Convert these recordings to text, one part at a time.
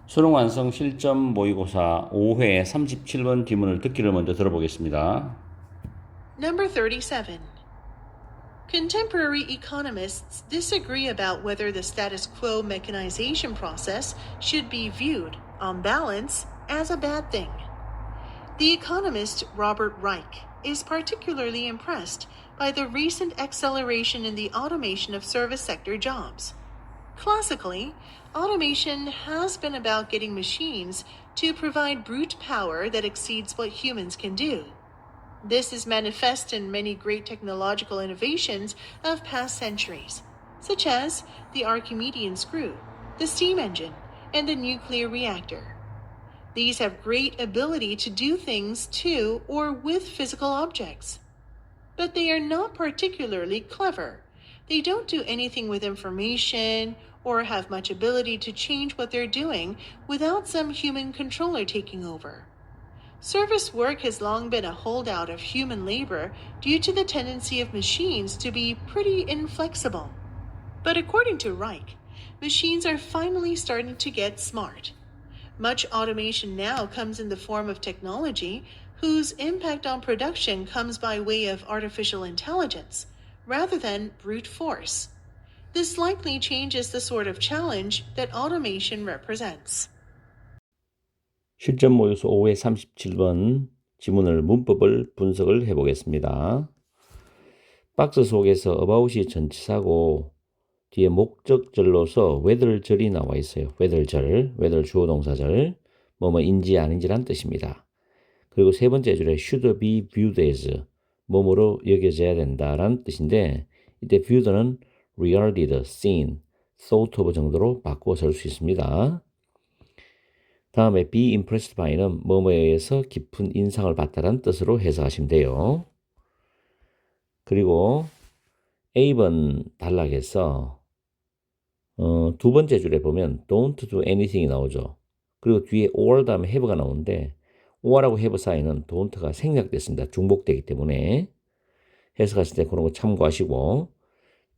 수능 완성 실전 모의고사 5회 37번 지문을 듣기를 먼저 들어보겠습니다. Number 37. Contemporary economists disagree about whether the status quo mechanization process should be viewed, on balance, as a bad thing. The economist Robert Reich is particularly impressed by the recent acceleration in the automation of service sector jobs. Classically, automation has been about getting machines to provide brute power that exceeds what humans can do. This is manifest in many great technological innovations of past centuries, such as the Archimedean screw, the steam engine, and the nuclear reactor. These have great ability to do things to or with physical objects. But they are not particularly clever. They don't do anything with information or have much ability to change what they're doing without some human controller taking over. Service work has long been a holdout of human labor due to the tendency of machines to be pretty inflexible. But according to Reich, machines are finally starting to get smart. Much automation now comes in the form of technology whose impact on production comes by way of artificial intelligence, rather than brute force. This likely changes the sort of challenge that automation represents. 실전 모의고사 5회 37번 지문을 문법을 분석을 해보겠습니다. 박스 속에서 about이 전치사고 뒤에 목적절로서 whether절이 나와 있어요. whether 주어 동사절, 뭐뭐인지 아닌지란 뜻입니다. 그리고 세 번째 줄에 should be viewed as, 뭐뭐로 여겨져야 된다라는 뜻인데, 이때 viewed는 regarded, seen, thought of 정도로 바꾸어 쓸 수 있습니다. 다음에 be impressed by는 뭐뭐에 의해서 깊은 인상을 받다라는 뜻으로 해석하시면 돼요. 그리고 A번 단락에서 두 번째 줄에 보면 don't do anything이 나오죠. 그리고 뒤에 or 다음에 have가 나오는데 or하고 have 사이는 don't가 생략됐습니다. 중복되기 때문에 해석하실 때 그런 거 참고하시고,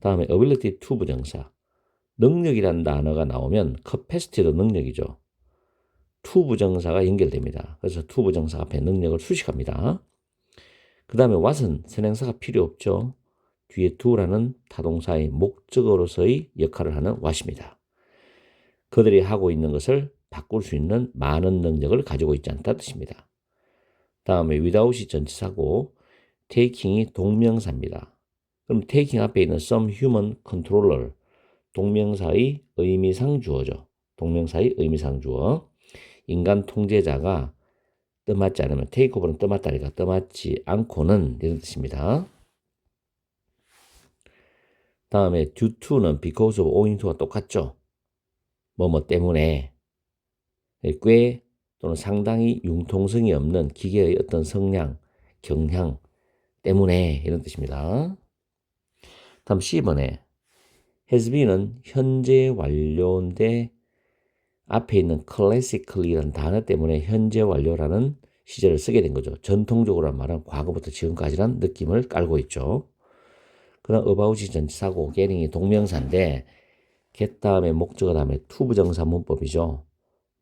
다음에 ability to 부정사, 능력이라는 단어가 나오면 capacity도 능력이죠. to 부정사가 연결됩니다. 그래서 to 부정사 앞에 능력을 수식합니다. 그 다음에 what은 선행사가 필요 없죠. 뒤에 do라는 타동사의 목적어로서의 역할을 하는 what입니다. 그들이 하고 있는 것을 바꿀 수 있는 많은 능력을 가지고 있지 않다는 뜻입니다. 다음에 without이 전치사고 taking이 동명사입니다. 그럼 taking 앞에 있는 some human controller, 동명사의 의미상 주어죠. 동명사의 의미상 주어. 인간 통제자가 떠맡지 않으면, 테이크오버는 떠맡다니까 떠맡지 않고는 이런 뜻입니다. 다음에 due to는 because of, owing to가 똑같죠. 뭐뭐 때문에, 꽤 또는 상당히 융통성이 없는 기계의 어떤 성향, 경향 때문에 이런 뜻입니다. 다음 C번에 has been은 현재 완료인데 앞에 있는 classically라는 단어 때문에 현재 완료라는 시제를 쓰게 된 거죠. 전통적으로 말하면 과거부터 지금까지란 느낌을 깔고 있죠. 그다음 about이 전치사고 getting이 동명사인데 get 다음에 목적어 다음에 to 부정사 문법이죠.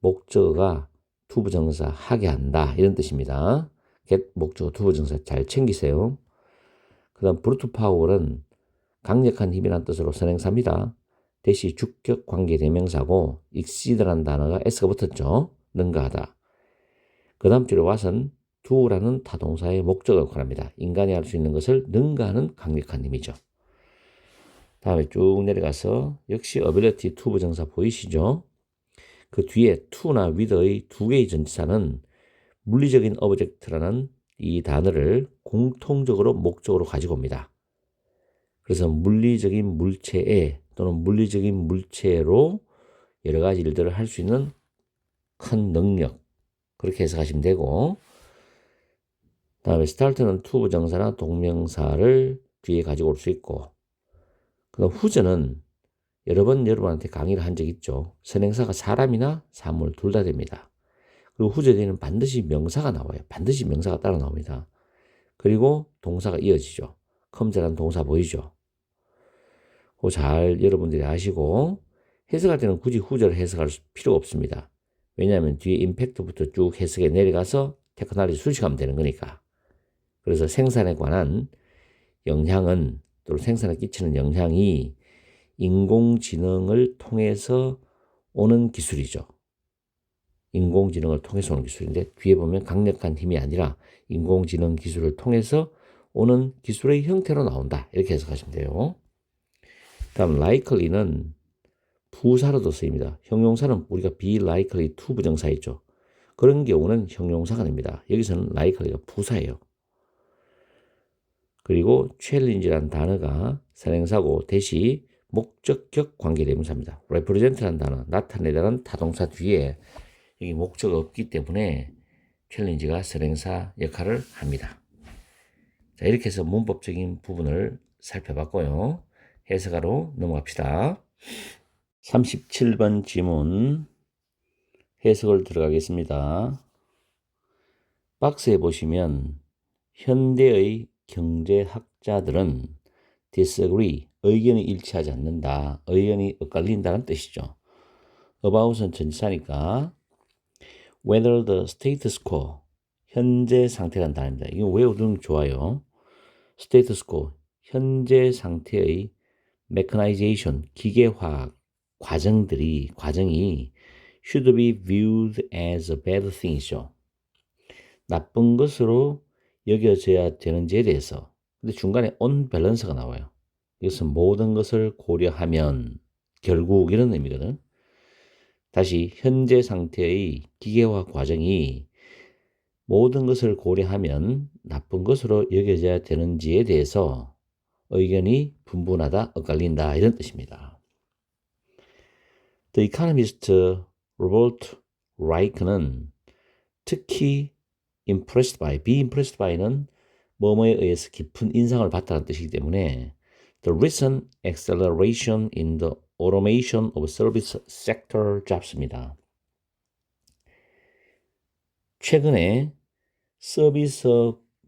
목적어가 to 부정사 하게 한다 이런 뜻입니다. get 목적어 to 부정사 잘 챙기세요. 그다음 brute power은 강력한 힘이라는 뜻으로 선행사입니다. 대시 주격 관계 대명사고 exceed라는 단어가 s가 붙었죠. 능가하다. 그 다음 줄에 what은 do라는 타동사의 목적을 역할합니다. 인간이 할 수 있는 것을 능가하는 강력한 힘이죠. 다음에 쭉 내려가서 역시 ability to 부정사 보이시죠? 그 뒤에 to나 with의 두 개의 전치사는 물리적인 오브젝트라는 이 단어를 공통적으로 목적으로 가지고 옵니다. 그래서 물리적인 물체에 또는 물리적인 물체로 여러 가지 일들을 할 수 있는 큰 능력, 그렇게 해석하시면 되고, 다음에 start는 to 부정사나 동명사를 뒤에 가지고 올 수 있고, 그다음 후저는 여러 번 여러분한테 강의를 한 적 있죠. 선행사가 사람이나 사물 둘 다 됩니다. 그리고 후저 뒤에는 반드시 명사가 나와요. 반드시 명사가 따라 나옵니다. 그리고 동사가 이어지죠. come라는 동사 보이죠? 그거 잘 여러분들이 아시고, 해석할 때는 굳이 후절을 해석할 필요가 없습니다. 왜냐하면 뒤에 임팩트부터 쭉 해석에 내려가서 테크놀로지 수식하면 되는 거니까. 그래서 생산에 관한 영향은 또는 생산에 끼치는 영향이 인공지능을 통해서 오는 기술이죠. 인공지능을 통해서 오는 기술인데 뒤에 보면 강력한 힘이 아니라 인공지능 기술을 통해서 오는 기술의 형태로 나온다. 이렇게 해석하시면 돼요. 다음 likely는 부사로도 쓰입니다. 형용사는 우리가 be likely to 부정사 있죠. 그런 경우는 형용사가 됩니다. 여기서는 likely가 부사예요. 그리고 challenge라는 단어가 선행사고 대시 목적격 관계대명사입니다. represent라는 단어, 나타내다라는 타동사 뒤에 여기 목적이 없기 때문에 challenge가 선행사 역할을 합니다. 자, 이렇게 해서 문법적인 부분을 살펴봤고요. 해석하러 넘어갑시다. 37번 지문 해석을 들어가겠습니다. 박스에 보시면 현대의 경제학자들은 disagree, 의견이 일치하지 않는다. 의견이 엇갈린다는 뜻이죠. about은 전치사니까 whether the status quo, 현재 상태라는 단어입니다. 이거 외우면 좋아요. status quo, 현재 상태의 mechanization, 기계화학 과정이 should be viewed as a bad thing이죠. 나쁜 것으로 여겨져야 되는지에 대해서. 근데 중간에 on balance가 나와요. 이것은 모든 것을 고려하면 결국 이런 의미거든. 다시 현재 상태의 기계화 과정이 모든 것을 고려하면 나쁜 것으로 여겨져야 되는지에 대해서 의견이 분분하다, 엇갈린다 이런 뜻입니다. The economist Robert Reich는 특히 be impressed by는 뭐뭐에 의해서 깊은 인상을 받다는 뜻이기 때문에 the recent acceleration in the automation of service sector jobs입니다. 최근에 서비스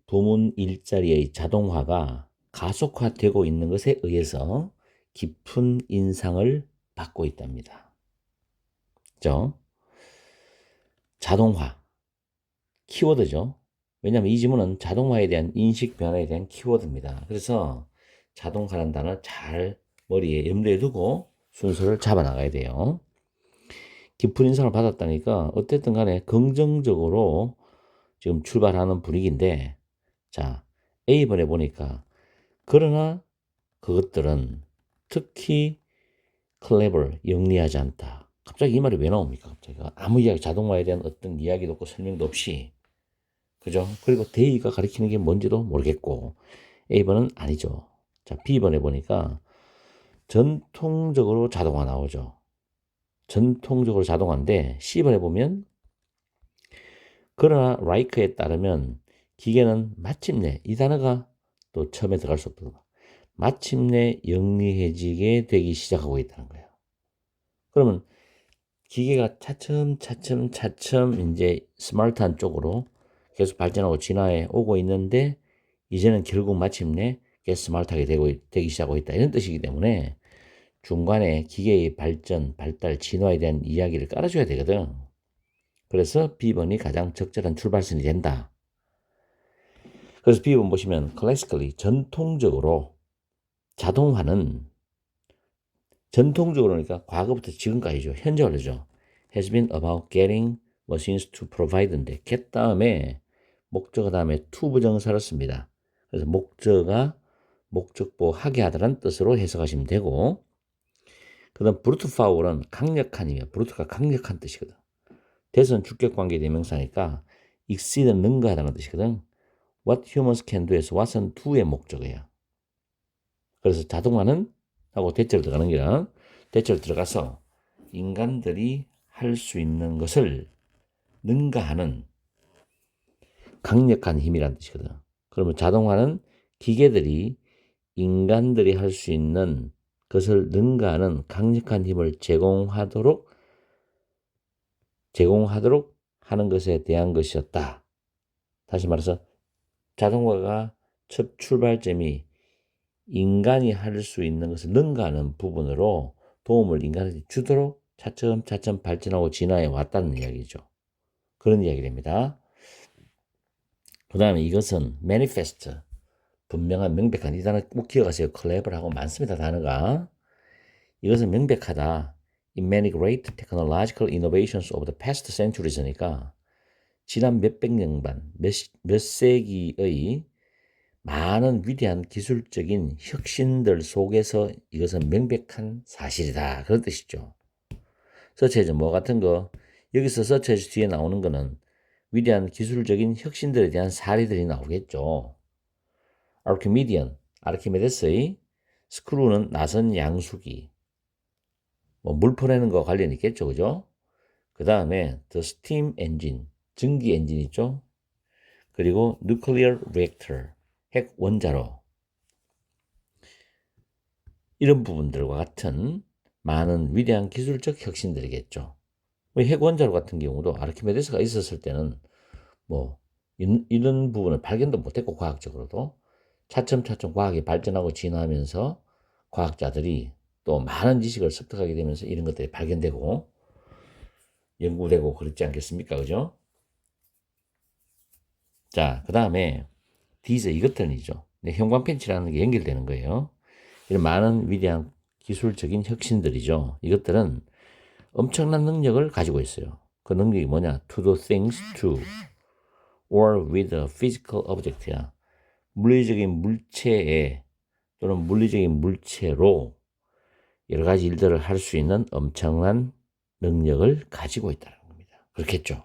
부문 일자리의 자동화가 가속화되고 있는 것에 의해서 깊은 인상을 받고 있답니다. 그죠? 자동화 키워드죠. 왜냐하면 이 지문은 자동화에 대한 인식 변화에 대한 키워드입니다. 그래서 자동화라는 단어 잘 머리에 염두에 두고 순서를 잡아 나가야 돼요. 깊은 인상을 받았다니까 어쨌든 간에 긍정적으로 지금 출발하는 분위기인데, 자, A번에 보니까 그러나 그것들은 특히 clever, 영리하지 않다. 갑자기 이 말이 왜 나옵니까? 갑자기 아무 이야기, 자동화에 대한 어떤 이야기도 없고 설명도 없이, 그죠? 그리고 대의가 가리키는 게 뭔지도 모르겠고, A번은 아니죠. 자, B번에 보니까 전통적으로 자동화 나오죠. 전통적으로 자동화인데 C번에 보면 그러나 라이크에 따르면 기계는 마침내, 이 단어가 또 처음에 들어갈 수 없도록 마침내 영리해지게 되기 시작하고 있다는 거예요. 그러면 기계가 차츰 이제 스마트한 쪽으로 계속 발전하고 진화해 오고 있는데 이제는 결국 마침내 스마트하게 되기 시작하고 있다. 이런 뜻이기 때문에 중간에 기계의 발전, 발달, 진화에 대한 이야기를 깔아줘야 되거든. 그래서 B번이 가장 적절한 출발선이 된다. 그래서 B번 보시면 classically, 전통적으로 자동화는 전통적으로니까 과거부터 지금까지죠. 현재 완료죠. has been about getting machines to provide인데 get 다음에 목적어 다음에 to 부정사를 씁니다. 그래서 목적어 목적보 하게 하다라는 뜻으로 해석하시면 되고, 그 다음 brute power은 강력한이며 brute가 강력한 뜻이거든. 대선 주격관계 대명사니까 exceed는 능가하다는 뜻이거든. What humans can do에서 what은 do의 목적어야. 그래서 자동화는 하고 대체로 들어가는 게라 대체로 들어가서 인간들이 할 수 있는 것을 능가하는 강력한 힘이라는 뜻이거든. 그러면 자동화는 기계들이 인간들이 할 수 있는 것을 능가하는 강력한 힘을 제공하도록 하는 것에 대한 것이었다. 다시 말해서 자동화가 첫 출발점이 인간이 할 수 있는 것을 능가하는 부분으로 도움을 인간에게 주도록 차츰 발전하고 진화해 왔다는 이야기죠. 그런 이야기입니다. 그 다음에 이것은 manifest, 분명한, 명백한. 이 단어 꼭 기억하세요. clever하고 많습니다, 단어가. 이것은 명백하다. In many great technological innovations of the past centuries니까 지난 몇백 년간, 몇 세기의 많은 위대한 기술적인 혁신들 속에서 이것은 명백한 사실이다. 그런 뜻이죠. 서치해즈 뭐 같은 거, 여기서 서치해즈 뒤에 나오는 거는 위대한 기술적인 혁신들에 대한 사례들이 나오겠죠. 아르키미디언, 아르키메데스의 스크루는 나선 양수기, 뭐 물 퍼내는 거 관련 있겠죠, 그죠? 그 다음에 the steam engine, 전기 엔진 있죠? 그리고 nuclear reactor, 핵 원자로. 이런 부분들과 같은 많은 위대한 기술적 혁신들이겠죠. 핵 원자로 같은 경우도 아르키메데스가 있었을 때는 뭐 이런 부분을 발견도 못했고, 과학적으로도 차츰 과학이 발전하고 진화하면서 과학자들이 또 많은 지식을 습득하게 되면서 이런 것들이 발견되고 연구되고 그렇지 않겠습니까? 그죠? 자, 그 다음에 these, 이것들이죠. 형광펜치라는 게 연결되는 거예요. 이런 많은 위대한 기술적인 혁신들이죠. 이것들은 엄청난 능력을 가지고 있어요. 그 능력이 뭐냐? To do things to or with a physical object야. 물리적인 물체에 또는 물리적인 물체로 여러 가지 일들을 할 수 있는 엄청난 능력을 가지고 있다는 겁니다. 그렇겠죠.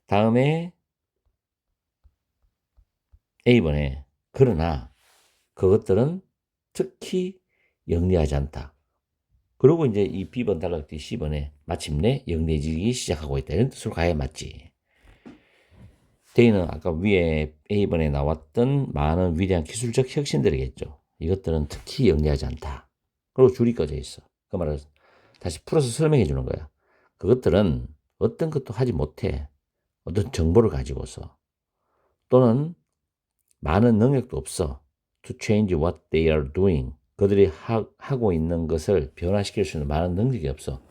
다음에 A번에 그러나 그것들은 특히 영리하지 않다. 그리고 이제 이 B번 단락뒤 C번에 마침내 영리해지기 시작하고 있다. 이런 뜻으로 가야 맞지. D는 아까 위에 A번에 나왔던 많은 위대한 기술적 혁신들이겠죠. 이것들은 특히 영리하지 않다. 그리고 줄이 꺼져 있어. 그 말을 다시 풀어서 설명해 주는 거야. 그것들은 어떤 것도 하지 못해. 어떤 정보를 가지고서 또는 많은 능력도 없어. To change what they are doing. 그들이 하고 있는 것을 변화시킬 수 있는 많은 능력이 없어.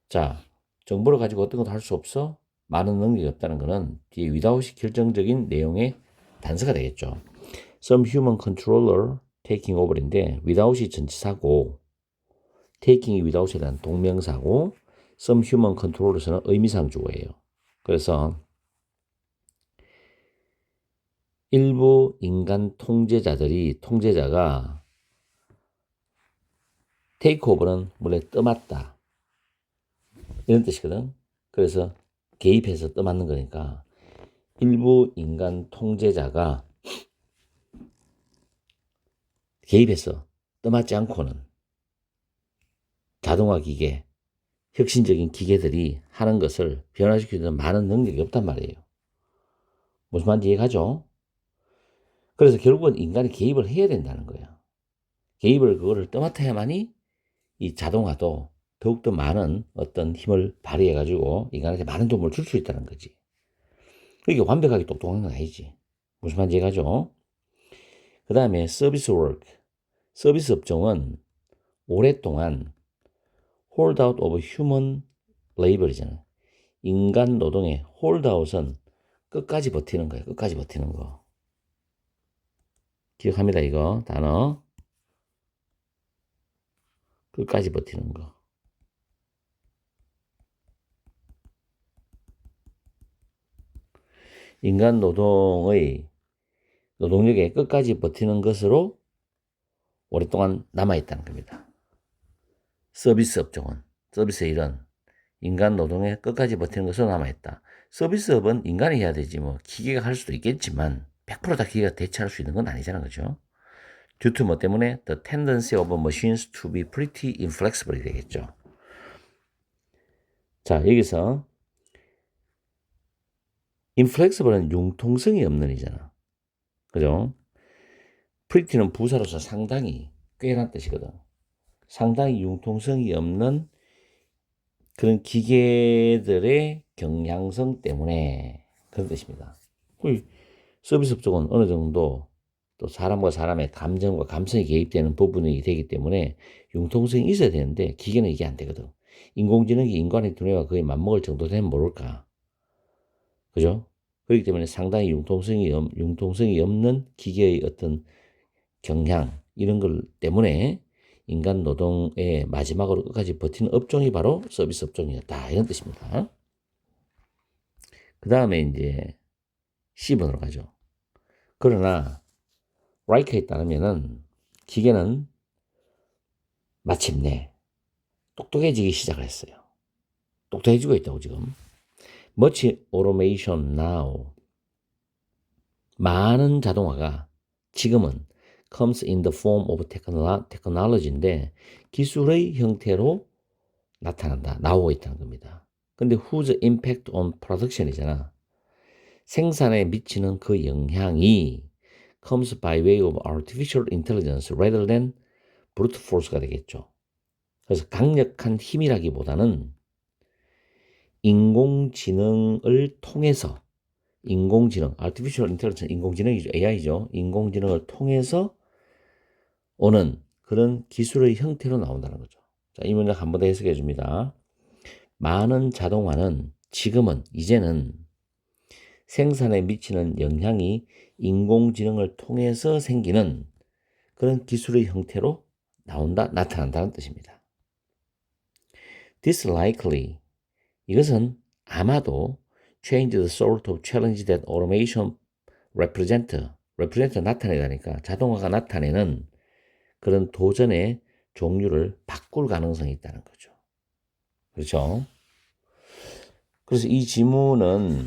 자, 정보를 가지고 어떤 것도 할 수 없어? 많은 능력이 없다는 것은 뒤에 without이 결정적인 내용의 단서가 되겠죠. Some human controller taking over인데 without이 전치사고 taking이 without에 대한 동명사고 some human controller에서는 의미상 주어예요. 그래서 일부 인간 통제자가 테이크오버는 원래 떠맡다 이런 뜻이거든. 그래서 개입해서 떠맡는 거니까 일부 인간 통제자가 개입해서 떠맡지 않고는 자동화 기계, 혁신적인 기계들이 하는 것을 변화시키는 많은 능력이 없단 말이에요. 무슨 말인지 이해가죠? 그래서 결국은 인간이 개입을 해야 된다는 거야. 개입을 그거를 떠맡아야만이 이 자동화도 더욱더 많은 어떤 힘을 발휘해가지고 인간한테 많은 도움을 줄 수 있다는 거지. 이게 완벽하게 똑똑한 건 아니지. 무슨 말인지 이해가죠? 그 다음에 서비스 워크. 서비스 업종은 오랫동안 hold out of human labor이잖아. 인간 노동의 hold out은 끝까지 버티는 거야. 끝까지 버티는 거. 기억합니다, 이거 단어. 끝까지 버티는 거. 인간 노동의 노동력에 끝까지 버티는 것으로 오랫동안 남아있다는 겁니다. 서비스 업종은, 서비스 일은 인간 노동에 끝까지 버티는 것으로 남아있다. 서비스업은 인간이 해야 되지 뭐 기계가 할 수도 있겠지만 100%다 기계가 대체할 수 있는 건 아니잖아, 그죠? due to 뭐 때문에 the tendency of machines to be pretty inflexible이 되겠죠. 자, 여기서 inflexible은 융통성이 없는 이잖아. 그죠? pretty는 부사로서 상당히 꽤란 뜻이거든. 상당히 융통성이 없는 그런 기계들의 경향성 때문에 그런 뜻입니다. 서비스 업종은 어느 정도 또 사람과 사람의 감정과 감성이 개입되는 부분이 되기 때문에 융통성이 있어야 되는데 기계는 이게 안 되거든. 인공지능이 인간의 두뇌와 거의 맞먹을 정도 되면 모를까. 그죠? 그렇기 때문에 상당히 융통성이 없는 기계의 어떤 경향, 이런 것 때문에 인간 노동의 마지막으로 끝까지 버티는 업종이 바로 서비스 업종이었다. 이런 뜻입니다. 그 다음에 이제 C번으로 가죠. 그러나 라이커에 따르면은 기계는 마침내 똑똑해지기 시작을 했어요. 똑똑해지고 있다고 지금. Much automation now. 많은 자동화가 지금은 comes in the form of technology인데 기술의 형태로 나타난다. 나오고 있다는 겁니다. 근데 whose impact on production이잖아. 생산에 미치는 그 영향이 comes by way of artificial intelligence rather than brute force가 되겠죠. 그래서 강력한 힘이라기보다는 인공지능을 통해서 artificial intelligence, 인공지능이죠. AI죠. 인공지능을 통해서 오는 그런 기술의 형태로 나온다는 거죠. 자, 이 문장 한 번 더 해석해 줍니다. 많은 자동화는 이제는 생산에 미치는 영향이 인공지능을 통해서 생기는 그런 기술의 형태로 나타난다는 뜻입니다. This likely, 이것은 아마도 change the sort of challenge that automation represent 나타내다니까 자동화가 나타내는 그런 도전의 종류를 바꿀 가능성이 있다는 거죠. 그렇죠? 그래서 이 지문은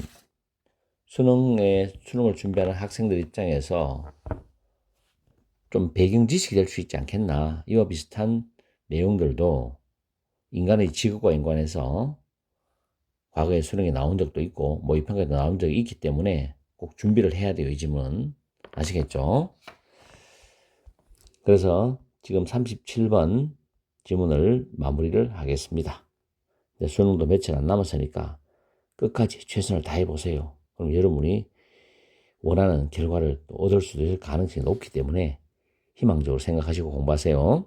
수능을 준비하는 학생들 입장에서 좀 배경 지식이 될 수 있지 않겠나. 이와 비슷한 내용들도 인간의 직업과 연관해서 과거에 수능에 나온 적도 있고 모의평가에도 나온 적이 있기 때문에 꼭 준비를 해야 돼요. 이 지문은. 아시겠죠? 그래서 지금 37번 지문을 마무리를 하겠습니다. 수능도 며칠 안 남았으니까 끝까지 최선을 다해보세요. 그럼 여러분이 원하는 결과를 얻을 수도 있을 가능성이 높기 때문에 희망적으로 생각하시고 공부하세요.